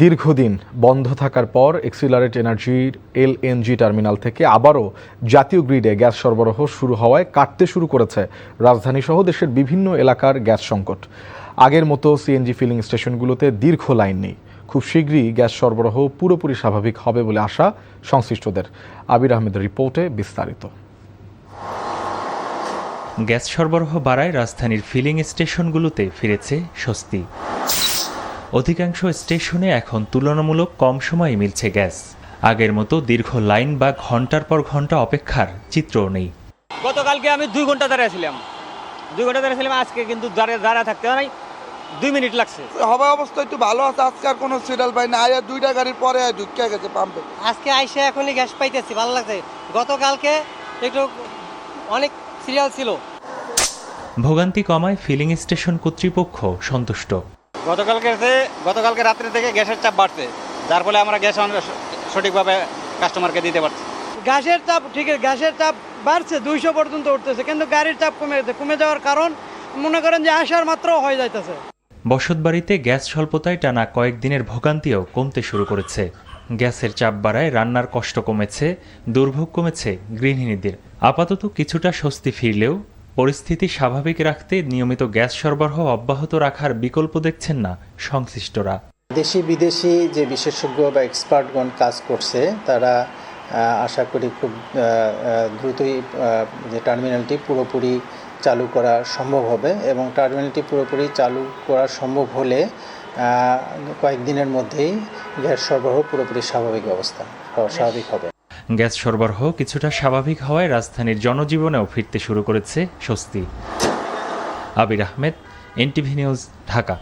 দীর্ঘদিন বন্ধ থাকার পর এক্সিলারেট এনার্জির এলএনজি টার্মিনাল থেকে আবারও জাতীয় গ্রিডে গ্যাস সরবরাহ শুরু হওয়ায় কাটতে শুরু করেছে রাজধানীসহ দেশের বিভিন্ন এলাকার গ্যাস সংকট। আগের মতো সিএনজি ফিলিং স্টেশনগুলোতে দীর্ঘ লাইন নেই। খুব শীঘ্রই গ্যাস সরবরাহ পুরোপুরি স্বাভাবিক হবে বলে আশা সংশ্লিষ্টদের। আবির আহমেদের রিপোর্টে বিস্তারিত। গ্যাস সরবরাহ বাড়ায় রাজধানীর ফিলিং স্টেশনগুলোতে ফিরেছে স্বস্তি। অধিকাংশ স্টেশনে এখন তুলনামূলক কম সময়ে মিলছে গ্যাস। আগের মতো দীর্ঘ লাইন বা ঘন্টার পর ঘন্টা অপেক্ষার চিত্রও নেই। গতকালকে আমি 2 ঘন্টা দাঁড়িয়েছিলাম, আজকে কিন্তু দাঁড়িয়ে থাকতে হয় 2 মিনিট লাগছে। হওয়া অবস্থা একটু ভালো আছে, আজকে আর কোনো সিরিয়াল পাই না। আয়া 2টা গাড়ির পরে ঢুকে গেছে পাম্পে। আজকে আইসে এখনই গ্যাস পাইতেছি, ভালো লাগছে। গতকালকে একটু অনেক সিরিয়াল ছিল। ভোগান্তি কমায় ফিলিং স্টেশন কর্তৃপক্ষ সন্তুষ্ট। গতকালকে রাত্রে থেকে গ্যাসের চাপ বাড়ছে, যার ফলে আমরা গ্যাস সঠিকভাবে কাস্টমারকে দিতে পারছি। গ্যাসের চাপ ঠিক আছে, গ্যাসের চাপ বাড়ছে, 200 পর্যন্ত উঠতেছে, কিন্তু গাড়ির চাপ কমে যাওয়ার কারণ মনে করেন যে আসার মাত্র হয়ে যাইতেছে। বসতবাড়িতে গ্যাস স্বল্পতায় টানা কয়েকদিনের ভোগান্তিও কমতে শুরু করেছে। গ্যাসের চাপ বাড়ায় রান্নার কষ্ট কমেছে, দুর্ভোগ কমেছে গৃহিণীদের। আপাতত কিছুটা স্বস্তি ফিরলেও পরিস্থিতি স্বাভাবিক রাখতে নিয়মিত গ্যাস সরবরাহ অব্যাহত রাখার বিকল্প দেখছেন না সংশ্লিষ্টরা। দেশি বিদেশি যে বিশেষজ্ঞ বা এক্সপার্টগণ কাজ করছে, তারা আশা করি খুব দ্রুতই যে টার্মিনালটি পুরোপুরি চালু করা সম্ভব হবে, এবং টার্মিনালটি পুরোপুরি চালু করা সম্ভব হলে কয়েকদিনের মধ্যেই গ্যাস সরবরাহ পুরোপুরি স্বাভাবিক হবে। গ্যাস সরবরাহ কিছুটা স্বাভাবিক হওয়ায় রাজধানীর জনজীবনেও ফিরতে শুরু করেছে স্বস্তি। আবির আহমেদ, এনটিভি নিউজ, ঢাকা।